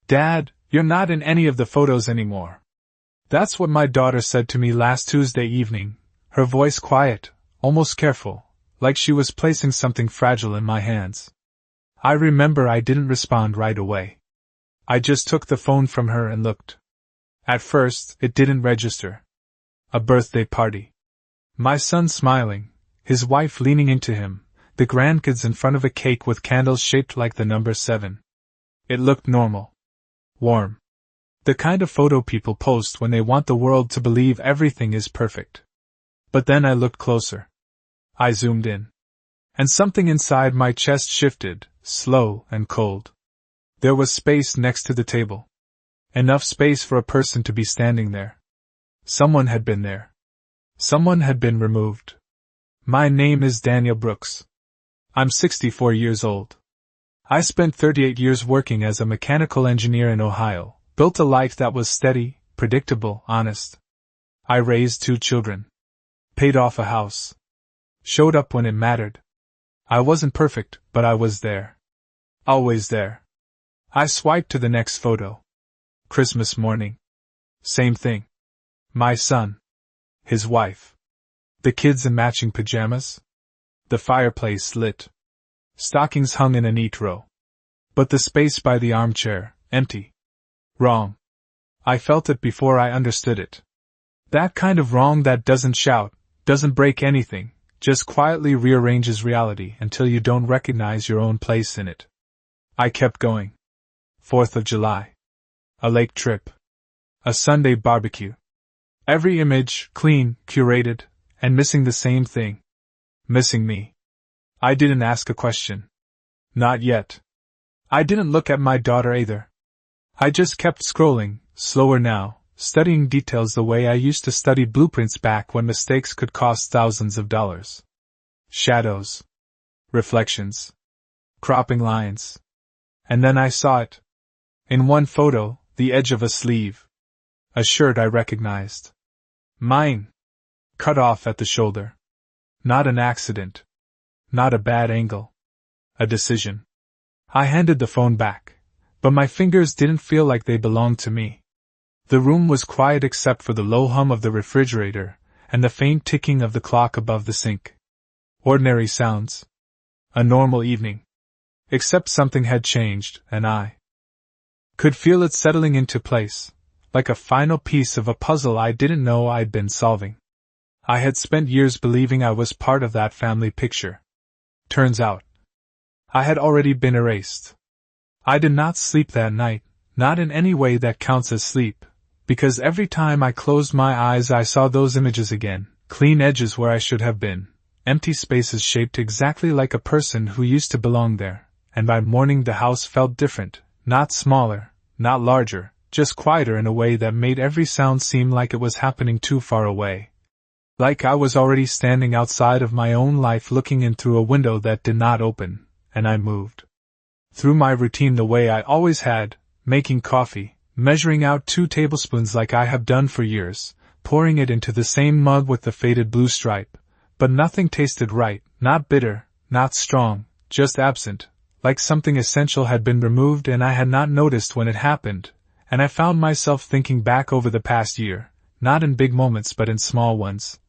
"Dad, you're not in any of the photos anymore." That's what my daughter said to me last Tuesday evening, her voice quiet, almost careful, like she was placing something fragile in my hands. I remember I didn't respond right away. I just took the phone from her and looked. At first, it didn't register. A birthday party. My son smiling, his wife leaning into him, the grandkids in front of a cake with candles shaped like the number 7. It looked normal. Warm. The kind of photo people post when they want the world to believe everything is perfect. But then I looked closer. I zoomed in. And something inside my chest shifted, slow and cold. There was space next to the table. Enough space for a person to be standing there. Someone had been there. Someone had been removed. My name is Daniel Brooks. I'm 64 years old. I spent 38 years working as a mechanical engineer in Ohio, built a life that was steady, predictable, honest. I raised 2 children. Paid off a house. Showed up when it mattered. I wasn't perfect, but I was there. Always there. I swiped to the next photo. Christmas morning. Same thing. My son. His wife. The kids in matching pajamas. The fireplace lit. Stockings hung in a neat row. But the space by the armchair, empty. Wrong. I felt it before I understood it. That kind of wrong that doesn't shout, doesn't break anything, just quietly rearranges reality until you don't recognize your own place in it. I kept going. 4th of July. A lake trip. A Sunday barbecue. Every image, clean, curated, and missing the same thing. Missing me. I didn't ask a question. Not yet. I didn't look at my daughter either. I just kept scrolling, slower now, studying details the way I used to study blueprints back when mistakes could cost thousands of dollars. Shadows. Reflections. Cropping lines. And then I saw it. In one photo, the edge of a sleeve. A shirt I recognized. Mine. Cut off at the shoulder. Not an accident. Not a bad angle. A decision. I handed the phone back, but my fingers didn't feel like they belonged to me. The room was quiet except for the low hum of the refrigerator and the faint ticking of the clock above the sink. Ordinary sounds. A normal evening. Except something had changed, and I could feel it settling into place, like a final piece of a puzzle I didn't know I'd been solving. I had spent years believing I was part of that family picture. Turns out, I had already been erased. I did not sleep that night, not in any way that counts as sleep, because every time I closed my eyes I saw those images again, clean edges where I should have been, empty spaces shaped exactly like a person who used to belong there, and by morning the house felt different, not smaller, not larger, just quieter in a way that made every sound seem like it was happening too far away. Like I was already standing outside of my own life looking in through a window that did not open, and I moved. Through my routine the way I always had, making coffee, measuring out 2 tablespoons like I have done for years, pouring it into the same mug with the faded blue stripe, but nothing tasted right, not bitter, not strong, just absent, like something essential had been removed and I had not noticed when it happened, and I found myself thinking back over the past year, not in big moments but in small ones.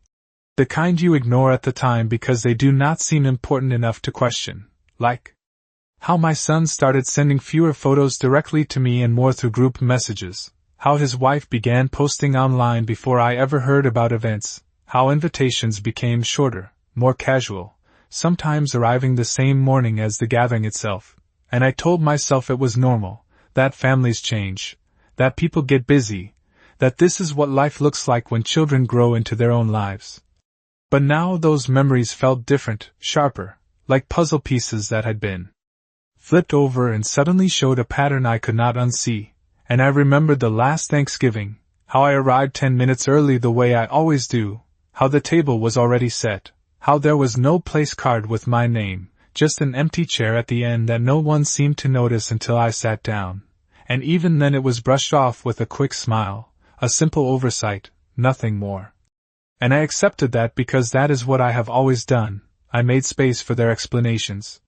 The kind you ignore at the time because they do not seem important enough to question, like how my son started sending fewer photos directly to me and more through group messages, how his wife began posting online before I ever heard about events, how invitations became shorter, more casual, sometimes arriving the same morning as the gathering itself, and I told myself it was normal, that families change, that people get busy, that this is what life looks like when children grow into their own lives. But now those memories felt different, sharper, like puzzle pieces that had been flipped over and suddenly showed a pattern I could not unsee, and I remembered the last Thanksgiving, how I arrived 10 minutes early the way I always do, how the table was already set, how there was no place card with my name, just an empty chair at the end that no one seemed to notice until I sat down, and even then it was brushed off with a quick smile, a simple oversight, nothing more. And I accepted that because that is what I have always done. I made space for their explanations.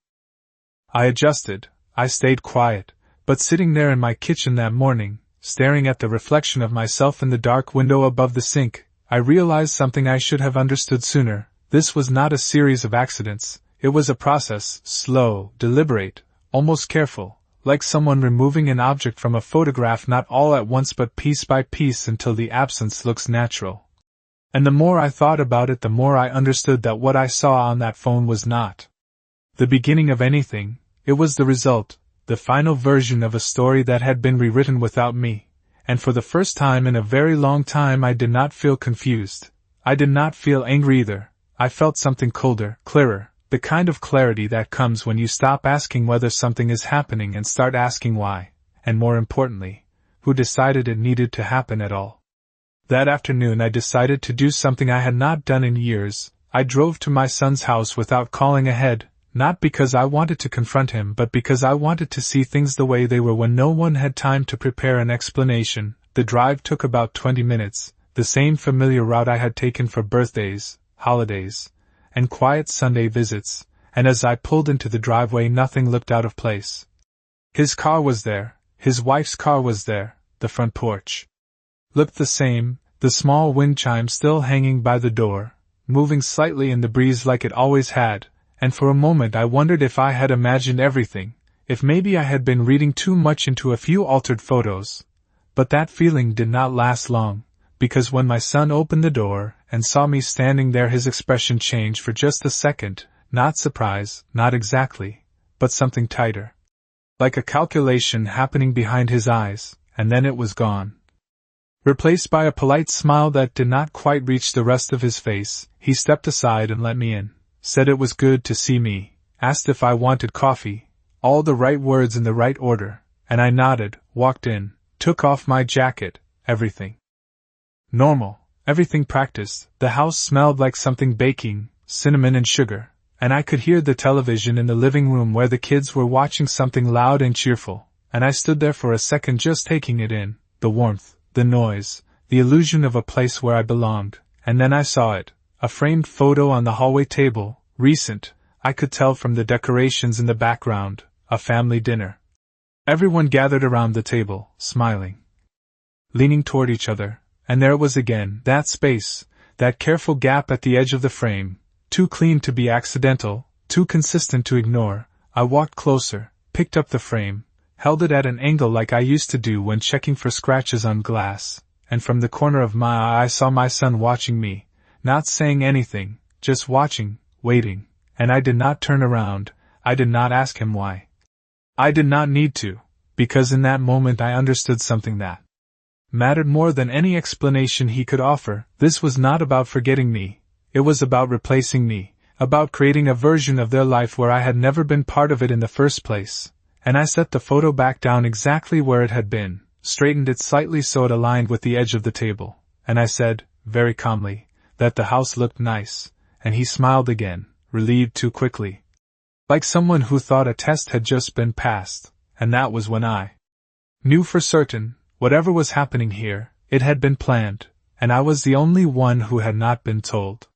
I adjusted, I stayed quiet, But sitting there in my kitchen that morning, staring at the reflection of myself in the dark window above the sink, I realized something I should have understood sooner. This was not a series of accidents, it was a process, slow, deliberate, almost careful, like someone removing an object from a photograph, not all at once but piece by piece until the absence looks natural. And the more I thought about it, the more I understood that what I saw on that phone was not the beginning of anything, it was the result, the final version of a story that had been rewritten without me. And for the first time in a very long time I did not feel confused. I did not feel angry either. I felt something colder, clearer, the kind of clarity that comes when you stop asking whether something is happening and start asking why, and more importantly, who decided it needed to happen at all. That afternoon I decided to do something I had not done in years. I drove to my son's house without calling ahead, not because I wanted to confront him but because I wanted to see things the way they were when no one had time to prepare an explanation. The drive took about 20 minutes, the same familiar route I had taken for birthdays, holidays, and quiet Sunday visits, and as I pulled into the driveway nothing looked out of place. His car was there, his wife's car was there, the front porch looked the same, the small wind chime still hanging by the door, moving slightly in the breeze like it always had, and for a moment I wondered if I had imagined everything, if maybe I had been reading too much into a few altered photos. But that feeling did not last long, because when my son opened the door and saw me standing there his expression changed for just a second, not surprise, not exactly, but something tighter. Like a calculation happening behind his eyes, and then it was gone. Replaced by a polite smile that did not quite reach the rest of his face, he stepped aside and let me in, said it was good to see me, asked if I wanted coffee, all the right words in the right order, and I nodded, walked in, took off my jacket, everything normal, everything practiced. The house smelled like something baking, cinnamon and sugar, and I could hear the television in the living room where the kids were watching something loud and cheerful, and I stood there for a second just taking it in, the warmth, the noise, the illusion of a place where I belonged, and then I saw it, a framed photo on the hallway table, recent, I could tell from the decorations in the background, a family dinner. Everyone gathered around the table, smiling, leaning toward each other, and there it was again, that space, that careful gap at the edge of the frame, too clean to be accidental, too consistent to ignore. I walked closer, picked up the frame, held it at an angle like I used to do when checking for scratches on glass, and from the corner of my eye I saw my son watching me, not saying anything, just watching, waiting, and I did not turn around, I did not ask him why. I did not need to, because in that moment I understood something that mattered more than any explanation he could offer. This was not about forgetting me, it was about replacing me, about creating a version of their life where I had never been part of it in the first place. And I set the photo back down exactly where it had been, straightened it slightly so it aligned with the edge of the table, and I said, very calmly, that the house looked nice, and he smiled again, relieved too quickly, like someone who thought a test had just been passed, and that was when I knew for certain, whatever was happening here, it had been planned, and I was the only one who had not been told.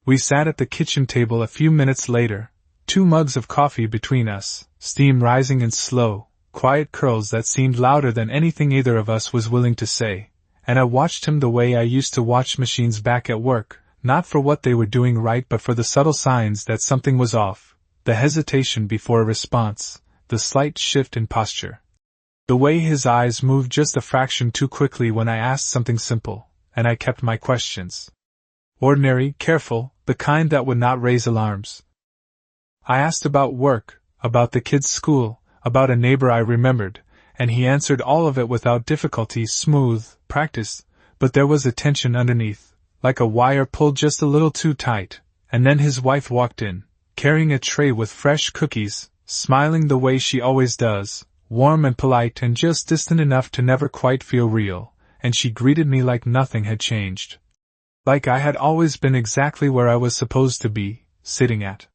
We sat at the kitchen table a few minutes later, 2 mugs of coffee between us, steam rising in slow, quiet curls that seemed louder than anything either of us was willing to say, and I watched him the way I used to watch machines back at work, not for what they were doing right but for the subtle signs that something was off, the hesitation before a response, the slight shift in posture. The way his eyes moved just a fraction too quickly when I asked something simple, and I kept my questions ordinary, careful, the kind that would not raise alarms. I asked about work, about the kids' school, about a neighbor I remembered, and he answered all of it without difficulty, smooth, practiced, but there was a tension underneath, like a wire pulled just a little too tight, and then his wife walked in, carrying a tray with fresh cookies, smiling the way she always does, warm and polite and just distant enough to never quite feel real, and she greeted me like nothing had changed. Like I had always been exactly where I was supposed to be, sitting at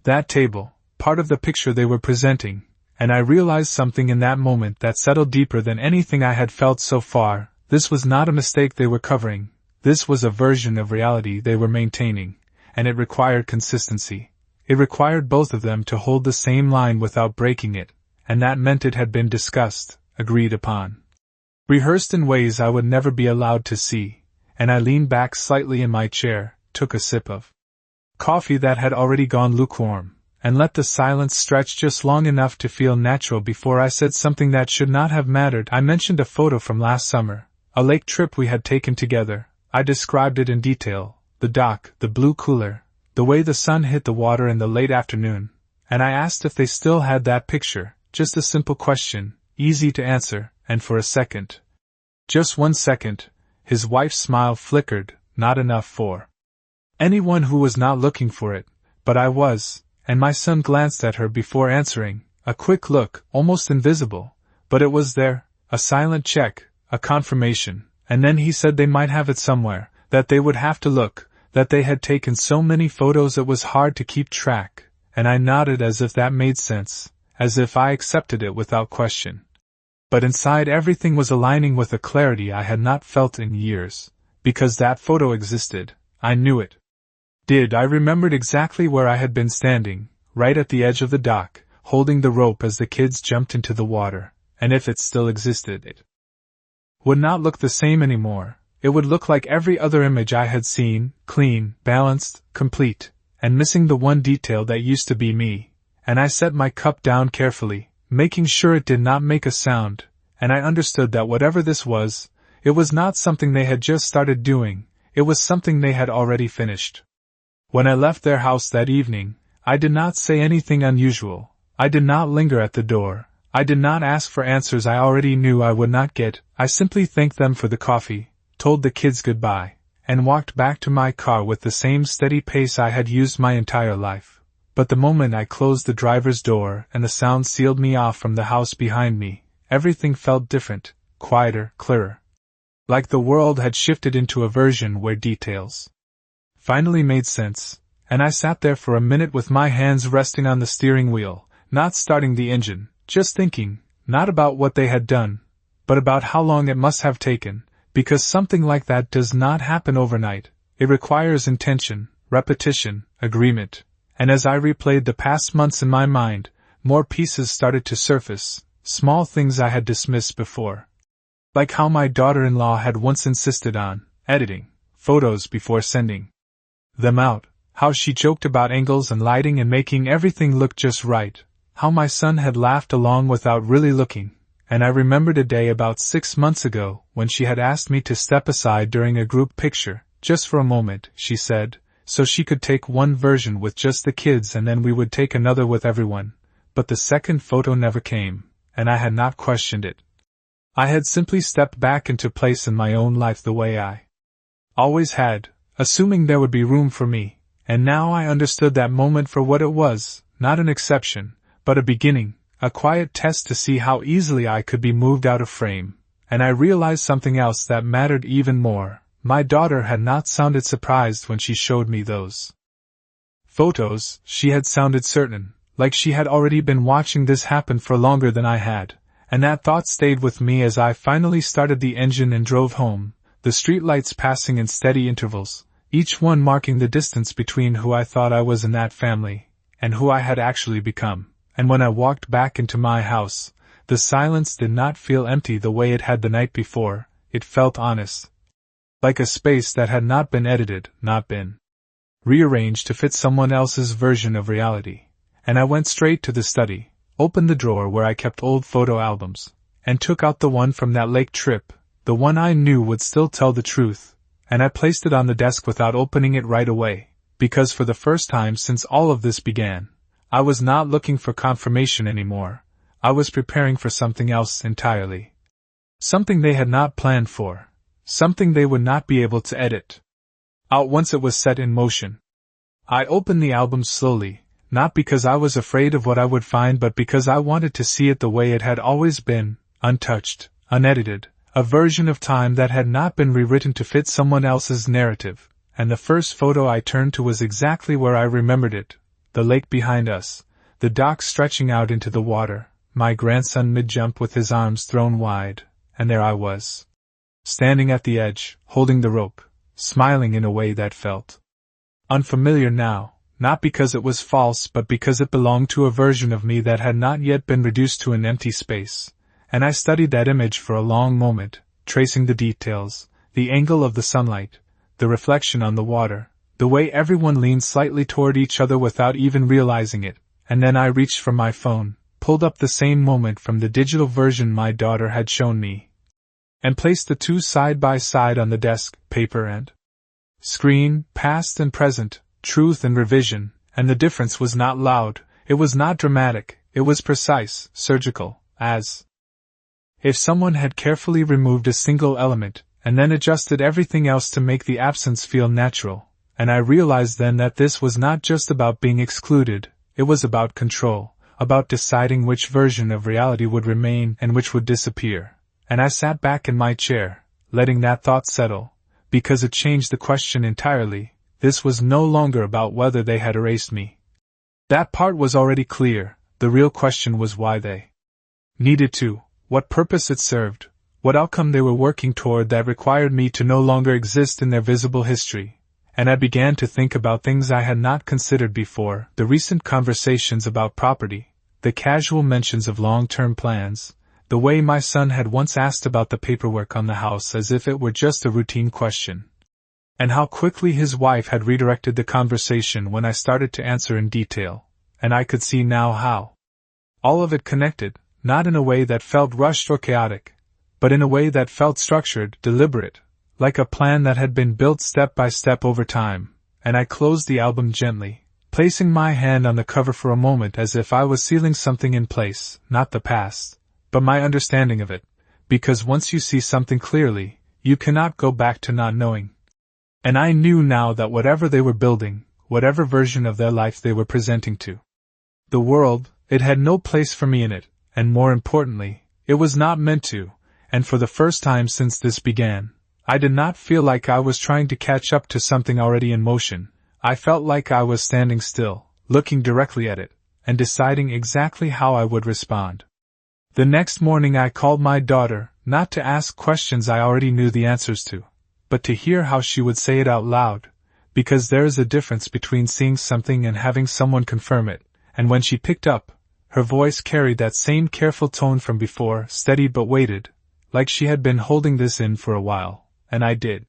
that table, part of the picture they were presenting, and I realized something in that moment that settled deeper than anything I had felt so far. This was not a mistake they were covering, this was a version of reality they were maintaining, and it required consistency. It required both of them to hold the same line without breaking it, and that meant it had been discussed, agreed upon, rehearsed in ways I would never be allowed to see, and I leaned back slightly in my chair, took a sip of coffee that had already gone lukewarm, and let the silence stretch just long enough to feel natural before I said something that should not have mattered. I mentioned a photo from last summer, a lake trip we had taken together. I described it in detail, the dock, the blue cooler, the way the sun hit the water in the late afternoon, and I asked if they still had that picture, just a simple question, easy to answer, and for a second, just 1 second, his wife's smile flickered, not enough for anyone who was not looking for it, but I was, and my son glanced at her before answering, a quick look, almost invisible, but it was there, a silent check, a confirmation, and then he said they might have it somewhere, that they would have to look, that they had taken so many photos it was hard to keep track, and I nodded as if that made sense, as if I accepted it without question. But inside everything was aligning with a clarity I had not felt in years, because that photo existed, I knew it. I remembered exactly where I had been standing, right at the edge of the dock, holding the rope as the kids jumped into the water, and if it still existed, it would not look the same anymore. It would look like every other image I had seen, clean, balanced, complete, and missing the one detail that used to be me. And I set my cup down carefully, making sure it did not make a sound, and I understood that whatever this was, it was not something they had just started doing, it was something they had already finished. When I left their house that evening, I did not say anything unusual, I did not linger at the door, I did not ask for answers I already knew I would not get. I simply thanked them for the coffee, told the kids goodbye, and walked back to my car with the same steady pace I had used my entire life. But the moment I closed the driver's door and the sound sealed me off from the house behind me, everything felt different, quieter, clearer. Like the world had shifted into a version where details finally made sense, and I sat there for a minute with my hands resting on the steering wheel, not starting the engine, just thinking, not about what they had done, but about how long it must have taken, because something like that does not happen overnight. It requires intention, repetition, agreement, and as I replayed the past months in my mind, more pieces started to surface, small things I had dismissed before. Like how my daughter-in-law had once insisted on editing photos before sending them out, how she joked about angles and lighting and making everything look just right, how my son had laughed along without really looking, and I remembered a day about 6 months ago when she had asked me to step aside during a group picture, just for a moment, she said, so she could take one version with just the kids and then we would take another with everyone, but the second photo never came, and I had not questioned it. I had simply stepped back into place in my own life the way I always had, assuming there would be room for me, and now I understood that moment for what it was, not an exception, but a beginning, a quiet test to see how easily I could be moved out of frame, and I realized something else that mattered even more. My daughter had not sounded surprised when she showed me those photos. She had sounded certain, like she had already been watching this happen for longer than I had, and that thought stayed with me as I finally started the engine and drove home, the streetlights passing in steady intervals, each one marking the distance between who I thought I was in that family, and who I had actually become. And when I walked back into my house, the silence did not feel empty the way it had the night before, it felt honest. Like a space that had not been edited, not been rearranged to fit someone else's version of reality. And I went straight to the study, opened the drawer where I kept old photo albums, and took out the one from that lake trip, the one I knew would still tell the truth, and I placed it on the desk without opening it right away, because for the first time since all of this began, I was not looking for confirmation anymore. I was preparing for something else entirely. Something they had not planned for. Something they would not be able to edit out once it was set in motion. I opened the album slowly, not because I was afraid of what I would find but because I wanted to see it the way it had always been, untouched, unedited, a version of time that had not been rewritten to fit someone else's narrative, and the first photo I turned to was exactly where I remembered it, the lake behind us, the dock stretching out into the water, my grandson mid-jump with his arms thrown wide, and there I was, standing at the edge, holding the rope, smiling in a way that felt unfamiliar now, not because it was false but because it belonged to a version of me that had not yet been reduced to an empty space, and I studied that image for a long moment, tracing the details, the angle of the sunlight, the reflection on the water, the way everyone leaned slightly toward each other without even realizing it, and then I reached for my phone, pulled up the same moment from the digital version my daughter had shown me, and placed the two side by side on the desk, paper and screen, past and present, truth and revision, and the difference was not loud, it was not dramatic, it was precise, surgical, as if someone had carefully removed a single element, and then adjusted everything else to make the absence feel natural, and I realized then that this was not just about being excluded, it was about control, about deciding which version of reality would remain and which would disappear, and I sat back in my chair, letting that thought settle, because it changed the question entirely. This was no longer about whether they had erased me. That part was already clear, the real question was why they needed to, what purpose it served, what outcome they were working toward that required me to no longer exist in their visible history. And I began to think about things I had not considered before, the recent conversations about property, the casual mentions of long-term plans, the way my son had once asked about the paperwork on the house as if it were just a routine question. And how quickly his wife had redirected the conversation when I started to answer in detail, and I could see now how all of it connected, not in a way that felt rushed or chaotic, but in a way that felt structured, deliberate, like a plan that had been built step by step over time. And I closed the album gently, placing my hand on the cover for a moment as if I was sealing something in place, not the past, but my understanding of it, because once you see something clearly, you cannot go back to not knowing. And I knew now that whatever they were building, whatever version of their life they were presenting to the world, it had no place for me in it, and more importantly, it was not meant to, and for the first time since this began, I did not feel like I was trying to catch up to something already in motion. I felt like I was standing still, looking directly at it, and deciding exactly how I would respond. The next morning I called my daughter, not to ask questions I already knew the answers to, but to hear how she would say it out loud, because there is a difference between seeing something and having someone confirm it, and when she picked up, her voice carried that same careful tone from before, steady but weighted, like she had been holding this in for a while, and I did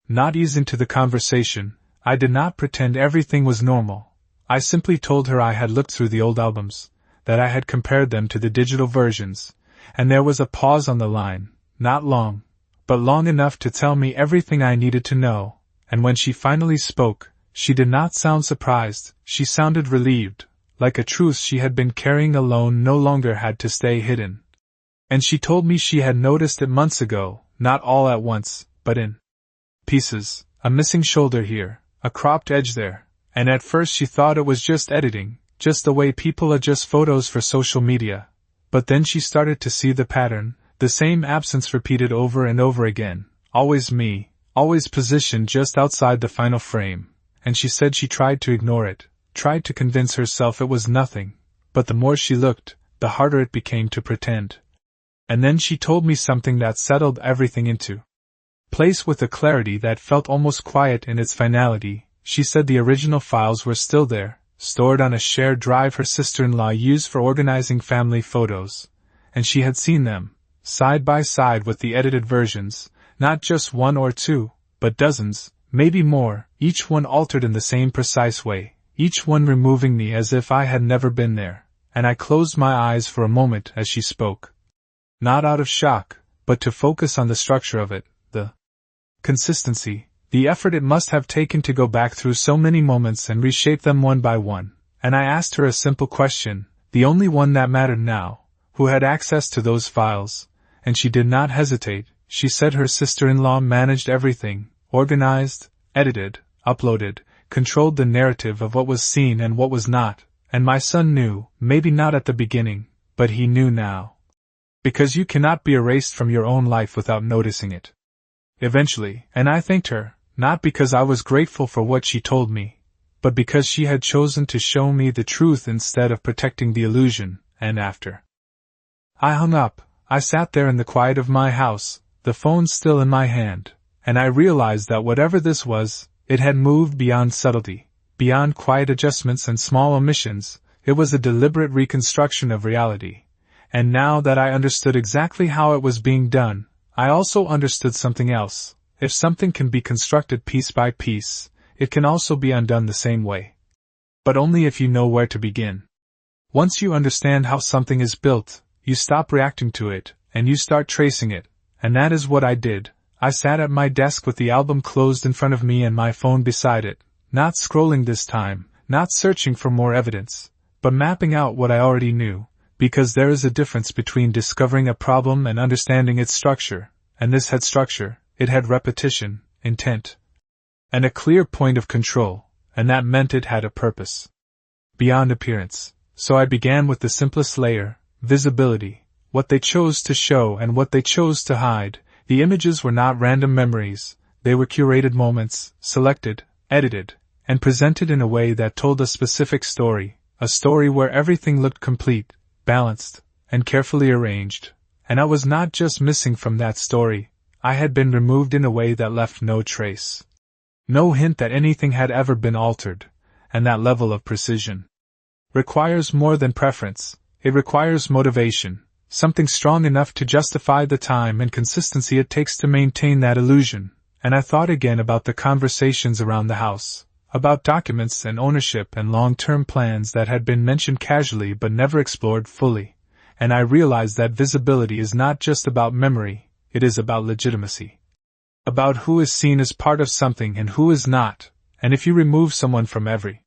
not ease into the conversation. I did not pretend everything was normal. I simply told her I had looked through the old albums, that I had compared them to the digital versions, and there was a pause on the line, not long, but long enough to tell me everything I needed to know, and when she finally spoke, she did not sound surprised, she sounded relieved, like a truth she had been carrying alone no longer had to stay hidden. And she told me she had noticed it months ago, not all at once, but in pieces, a missing shoulder here, a cropped edge there, and at first she thought it was just editing, just the way people adjust photos for social media, but then she started to see the pattern, the same absence repeated over and over again, always me, always positioned just outside the final frame, and she said she tried to ignore it, tried to convince herself it was nothing, but the more she looked, the harder it became to pretend. And then she told me something that settled everything into place with a clarity that felt almost quiet in its finality. She said the original files were still there, stored on a shared drive her sister-in-law used for organizing family photos, and she had seen them, side by side with the edited versions, not just one or two, but dozens, maybe more, each one altered in the same precise way, each one removing me as if I had never been there, and I closed my eyes for a moment as she spoke. Not out of shock, but to focus on the structure of it, the consistency, the effort it must have taken to go back through so many moments and reshape them one by one, and I asked her a simple question, the only one that mattered now, who had access to those files, and she did not hesitate. She said her sister-in-law managed everything, organized, edited, uploaded, controlled the narrative of what was seen and what was not, and my son knew, maybe not at the beginning, but he knew now. Because you cannot be erased from your own life without noticing it. Eventually, and I thanked her, not because I was grateful for what she told me, but because she had chosen to show me the truth instead of protecting the illusion, and after I hung up, I sat there in the quiet of my house, the phone still in my hand, and I realized that whatever this was, it had moved beyond subtlety. beyond quiet adjustments and small omissions, it was a deliberate reconstruction of reality. And now that I understood exactly how it was being done, I also understood something else. If something can be constructed piece by piece, it can also be undone the same way. But only if you know where to begin. Once you understand how something is built, you stop reacting to it, and you start tracing it, and that is what I did. I sat at my desk with the album closed in front of me and my phone beside it, not scrolling this time, not searching for more evidence, but mapping out what I already knew, because there is a difference between discovering a problem and understanding its structure, and this had structure, it had repetition, intent, and a clear point of control, and that meant it had a purpose. Beyond appearance. So I began with the simplest layer, visibility, what they chose to show and what they chose to hide. The images were not random memories, they were curated moments, selected, edited, and presented in a way that told a specific story, a story where everything looked complete, balanced, and carefully arranged. And I was not just missing from that story, I had been removed in a way that left no trace. No hint that anything had ever been altered, and that level of precision requires more than preference, it requires motivation, something strong enough to justify the time and consistency it takes to maintain that illusion. And I thought again about the conversations around the house, about documents and ownership and long-term plans that had been mentioned casually but never explored fully, and I realized that visibility is not just about memory, it is about legitimacy. About who is seen as part of something and who is not, and if you remove someone from every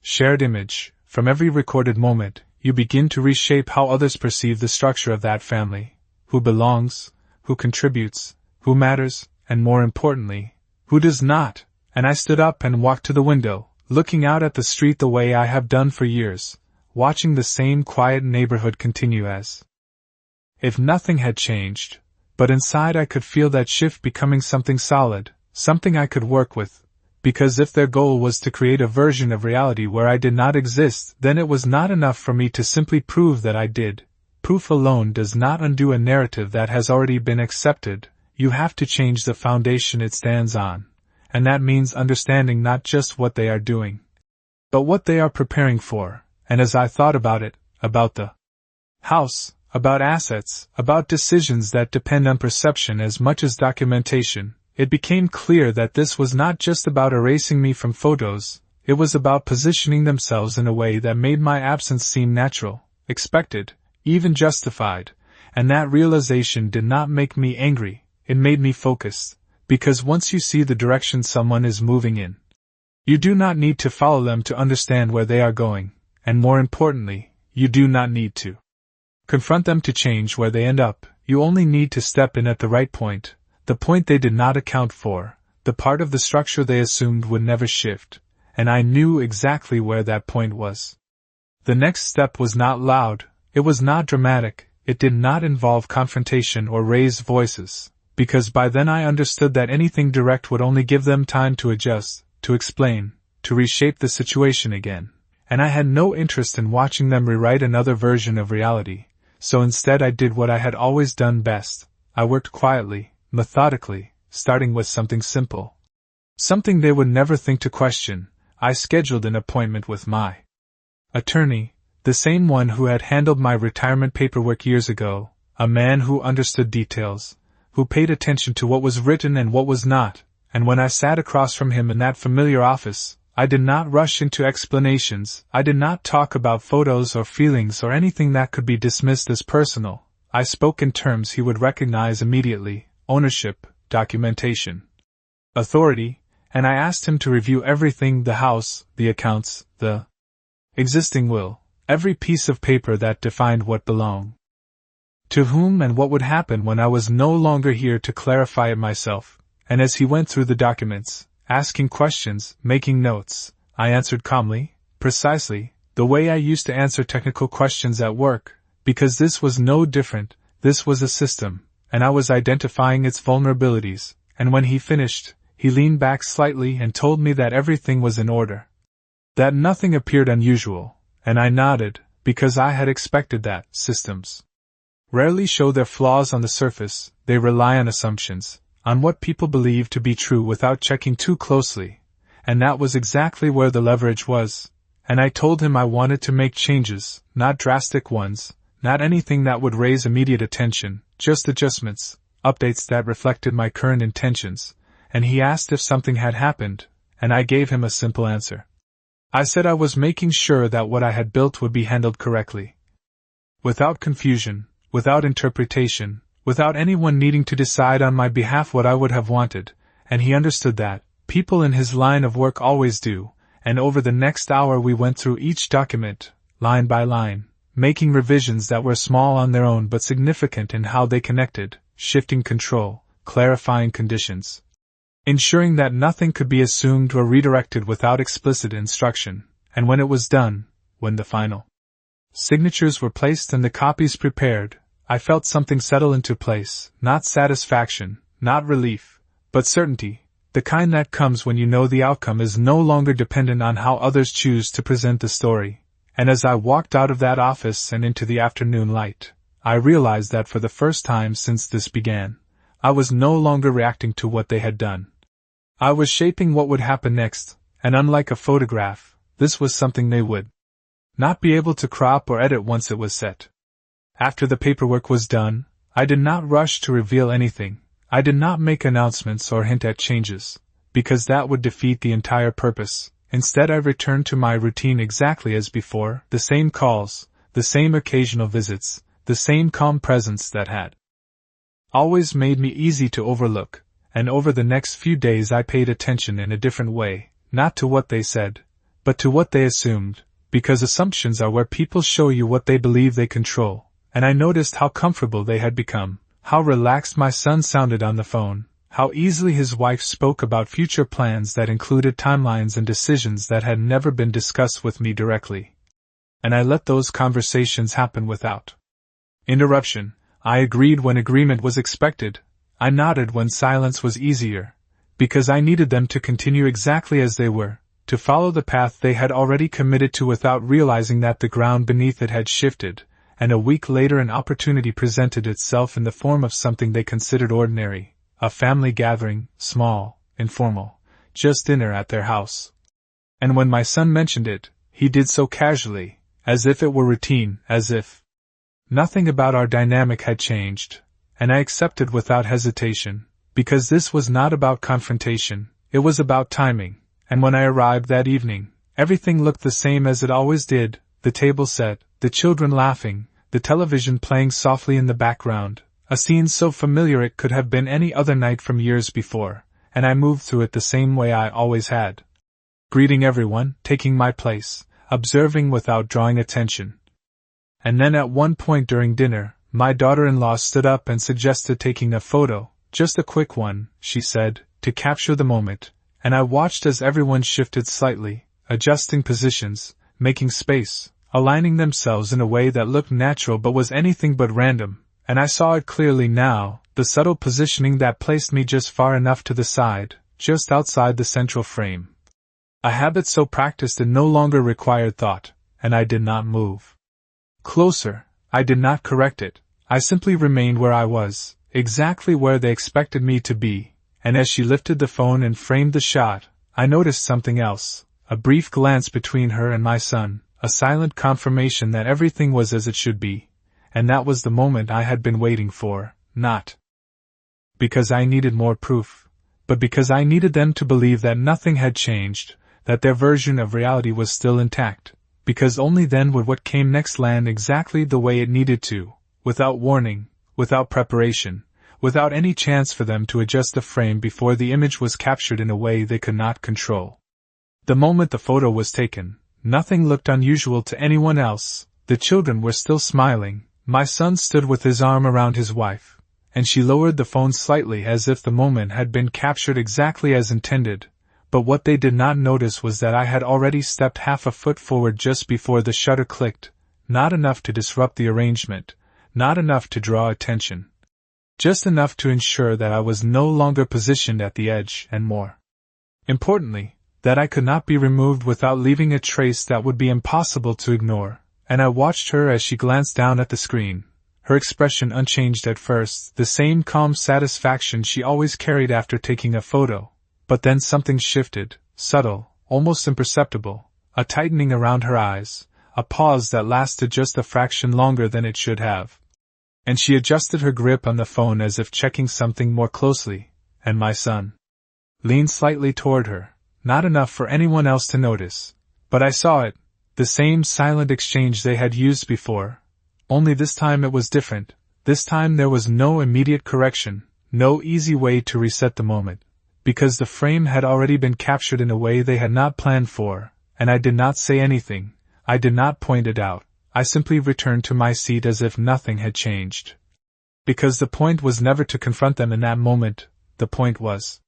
shared image, from every recorded moment, you begin to reshape how others perceive the structure of that family, who belongs, who contributes, who matters, and more importantly, who does not. And I stood up and walked to the window, looking out at the street the way I have done for years, watching the same quiet neighborhood continue as if nothing had changed, but inside I could feel that shift becoming something solid, something I could work with. Because if their goal was to create a version of reality where I did not exist, then it was not enough for me to simply prove that I did. Proof alone does not undo a narrative that has already been accepted. You have to change the foundation it stands on. And that means understanding not just what they are doing, but what they are preparing for. And as I thought about it, about the house, about assets, about decisions that depend on perception as much as documentation, it became clear that this was not just about erasing me from photos, it was about positioning themselves in a way that made my absence seem natural, expected, even justified, and that realization did not make me angry, it made me focused, because once you see the direction someone is moving in, you do not need to follow them to understand where they are going, and more importantly, you do not need to confront them to change where they end up, you only need to step in at the right point. The point they did not account for, the part of the structure they assumed would never shift, and I knew exactly where that point was. The next step was not loud, it was not dramatic, it did not involve confrontation or raised voices, because by then I understood that anything direct would only give them time to adjust, to explain, to reshape the situation again, and I had no interest in watching them rewrite another version of reality, so instead I did what I had always done best, I worked quietly, methodically, starting with something simple. Something they would never think to question. I scheduled an appointment with my attorney, the same one who had handled my retirement paperwork years ago, a man who understood details, who paid attention to what was written and what was not, and when I sat across from him in that familiar office, I did not rush into explanations, I did not talk about photos or feelings or anything that could be dismissed as personal. I spoke in terms he would recognize immediately. Ownership, documentation, authority, and I asked him to review everything, the house, the accounts, the existing will, every piece of paper that defined what belonged to whom and what would happen when I was no longer here to clarify it myself. And as he went through the documents, asking questions, making notes, I answered calmly, precisely, the way I used to answer technical questions at work, because this was no different, this was a system. And I was identifying its vulnerabilities, and when he finished, he leaned back slightly and told me that everything was in order. That nothing appeared unusual, and I nodded, because I had expected that. Systems rarely show their flaws on the surface, they rely on assumptions, on what people believe to be true without checking too closely, and that was exactly where the leverage was, and I told him I wanted to make changes, not drastic ones, not anything that would raise immediate attention, just adjustments, updates that reflected my current intentions, and he asked if something had happened, and I gave him a simple answer. I said I was making sure that what I had built would be handled correctly. Without confusion, without interpretation, without anyone needing to decide on my behalf what I would have wanted, and he understood that. People in his line of work always do, and over the next hour we went through each document, line by line, making revisions that were small on their own but significant in how they connected, shifting control, clarifying conditions, ensuring that nothing could be assumed or redirected without explicit instruction, and when it was done, when the final signatures were placed and the copies prepared, I felt something settle into place, not satisfaction, not relief, but certainty, the kind that comes when you know the outcome is no longer dependent on how others choose to present the story. And as I walked out of that office and into the afternoon light, I realized that for the first time since this began, I was no longer reacting to what they had done. I was shaping what would happen next, and unlike a photograph, this was something they would not be able to crop or edit once it was set. After the paperwork was done, I did not rush to reveal anything. I did not make announcements or hint at changes, because that would defeat the entire purpose. Instead, I returned to my routine exactly as before, the same calls, the same occasional visits, the same calm presence that had always made me easy to overlook, and over the next few days I paid attention in a different way, not to what they said, but to what they assumed, because assumptions are where people show you what they believe they control, and I noticed how comfortable they had become. How relaxed my son sounded on the phone, how easily his wife spoke about future plans that included timelines and decisions that had never been discussed with me directly. And I let those conversations happen without interruption. I agreed when agreement was expected. I nodded when silence was easier, because I needed them to continue exactly as they were, to follow the path they had already committed to without realizing that the ground beneath it had shifted. And a week later an opportunity presented itself in the form of something they considered ordinary, a family gathering, small, informal, just dinner at their house. And when my son mentioned it, he did so casually, as if it were routine, as if nothing about our dynamic had changed, and I accepted without hesitation, because this was not about confrontation, it was about timing, and when I arrived that evening, everything looked the same as it always did, the table set, the children laughing, the television playing softly in the background, a scene so familiar it could have been any other night from years before, and I moved through it the same way I always had. Greeting everyone, taking my place, observing without drawing attention. And then at one point during dinner, my daughter-in-law stood up and suggested taking a photo, just a quick one, she said, to capture the moment, and I watched as everyone shifted slightly, adjusting positions, making space, aligning themselves in a way that looked natural but was anything but random, and I saw it clearly now, the subtle positioning that placed me just far enough to the side, just outside the central frame. A habit so practiced it no longer required thought, and I did not move closer, I did not correct it, I simply remained where I was, exactly where they expected me to be, and as she lifted the phone and framed the shot, I noticed something else, a brief glance between her and my son. A silent confirmation that everything was as it should be, and that was the moment I had been waiting for, not because I needed more proof, but because I needed them to believe that nothing had changed, that their version of reality was still intact, because only then would what came next land exactly the way it needed to, without warning, without preparation, without any chance for them to adjust the frame before the image was captured in a way they could not control. The moment the photo was taken, nothing looked unusual to anyone else, the children were still smiling, my son stood with his arm around his wife, and she lowered the phone slightly as if the moment had been captured exactly as intended, but what they did not notice was that I had already stepped half a foot forward just before the shutter clicked, not enough to disrupt the arrangement, not enough to draw attention. Just enough to ensure that I was no longer positioned at the edge, and more importantly, that I could not be removed without leaving a trace that would be impossible to ignore, and I watched her as she glanced down at the screen, her expression unchanged at first, the same calm satisfaction she always carried after taking a photo, but then something shifted, subtle, almost imperceptible, a tightening around her eyes, a pause that lasted just a fraction longer than it should have. And she adjusted her grip on the phone as if checking something more closely, and my son leaned slightly toward her, not enough for anyone else to notice. But I saw it, the same silent exchange they had used before. Only this time it was different. This time there was no immediate correction, no easy way to reset the moment, because the frame had already been captured in a way they had not planned for, and I did not say anything, I did not point it out, I simply returned to my seat as if nothing had changed. Because the point was never to confront them in that moment, the point was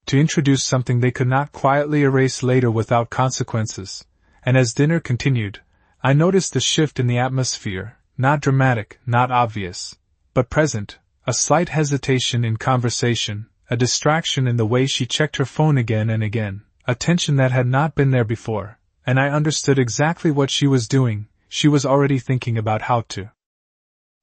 to introduce something they could not quietly erase later without consequences. And as dinner continued, I noticed a shift in the atmosphere, not dramatic, not obvious, but present, a slight hesitation in conversation, a distraction in the way she checked her phone again and again, a tension that had not been there before, and I understood exactly what she was doing. She was already thinking about how to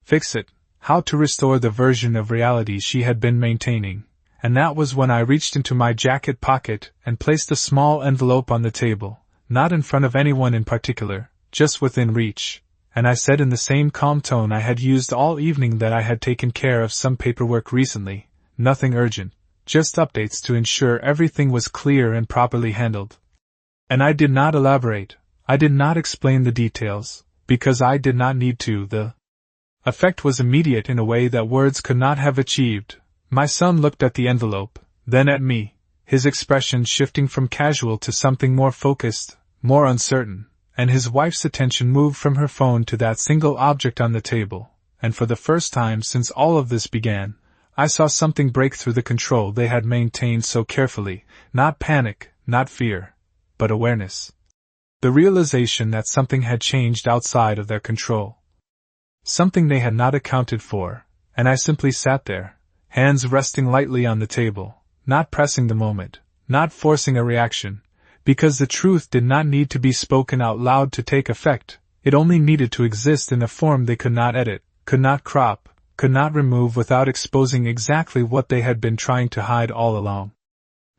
fix it, how to restore the version of reality she had been maintaining. And that was when I reached into my jacket pocket and placed a small envelope on the table, not in front of anyone in particular, just within reach, and I said in the same calm tone I had used all evening that I had taken care of some paperwork recently, nothing urgent, just updates to ensure everything was clear and properly handled. And I did not elaborate, I did not explain the details, because I did not need to. The effect was immediate in a way that words could not have achieved. My son looked at the envelope, then at me, his expression shifting from casual to something more focused, more uncertain, and his wife's attention moved from her phone to that single object on the table, and for the first time since all of this began, I saw something break through the control they had maintained so carefully, not panic, not fear, but awareness. The realization that something had changed outside of their control. Something they had not accounted for, and I simply sat there, hands resting lightly on the table, not pressing the moment, not forcing a reaction, because the truth did not need to be spoken out loud to take effect, it only needed to exist in a form they could not edit, could not crop, could not remove without exposing exactly what they had been trying to hide all along.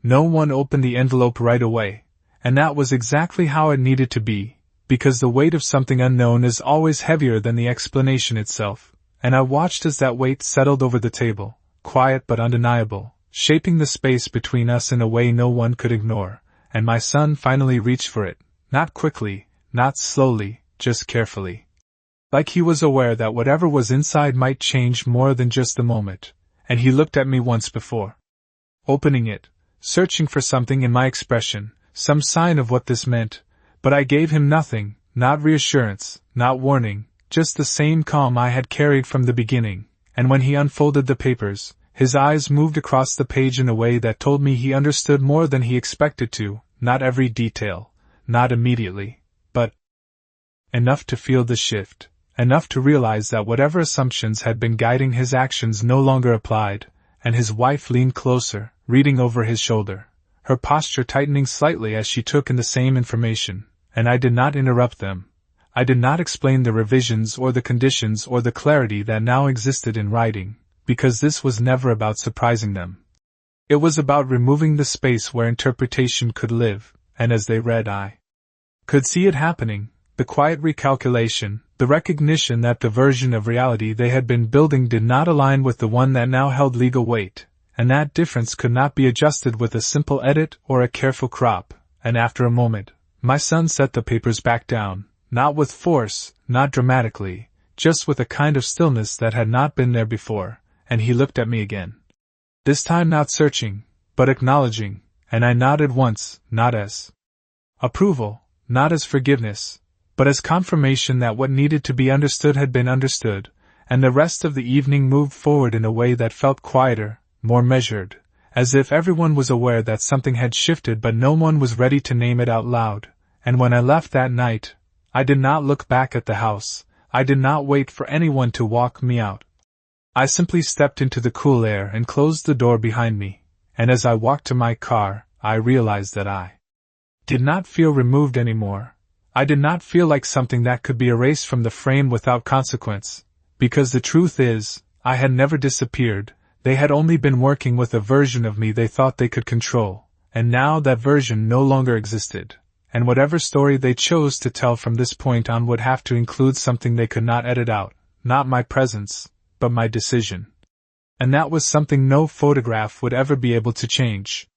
No one opened the envelope right away, and that was exactly how it needed to be, because the weight of something unknown is always heavier than the explanation itself, and I watched as that weight settled over the table, quiet but undeniable, shaping the space between us in a way no one could ignore, and my son finally reached for it, not quickly, not slowly, just carefully. Like he was aware that whatever was inside might change more than just the moment, and he looked at me once before opening it, searching for something in my expression, some sign of what this meant, but I gave him nothing, not reassurance, not warning, just the same calm I had carried from the beginning. And when he unfolded the papers, his eyes moved across the page in a way that told me he understood more than he expected to, not every detail, not immediately, but enough to feel the shift, enough to realize that whatever assumptions had been guiding his actions no longer applied, and his wife leaned closer, reading over his shoulder, her posture tightening slightly as she took in the same information, and I did not interrupt them. I did not explain the revisions or the conditions or the clarity that now existed in writing, because this was never about surprising them. It was about removing the space where interpretation could live, and as they read I could see it happening, the quiet recalculation, the recognition that the version of reality they had been building did not align with the one that now held legal weight, and that difference could not be adjusted with a simple edit or a careful crop, and after a moment, my son set the papers back down. Not with force, not dramatically, just with a kind of stillness that had not been there before, and he looked at me again. This time not searching, but acknowledging, and I nodded once, not as approval, not as forgiveness, but as confirmation that what needed to be understood had been understood, and the rest of the evening moved forward in a way that felt quieter, more measured, as if everyone was aware that something had shifted but no one was ready to name it out loud, and when I left that night, I did not look back at the house, I did not wait for anyone to walk me out. I simply stepped into the cool air and closed the door behind me, and as I walked to my car, I realized that I did not feel removed anymore. I did not feel like something that could be erased from the frame without consequence, because the truth is, I had never disappeared, they had only been working with a version of me they thought they could control, And now that version no longer existed, and whatever story they chose to tell from this point on would have to include something they could not edit out, not my presence, but my decision. And that was something no photograph would ever be able to change.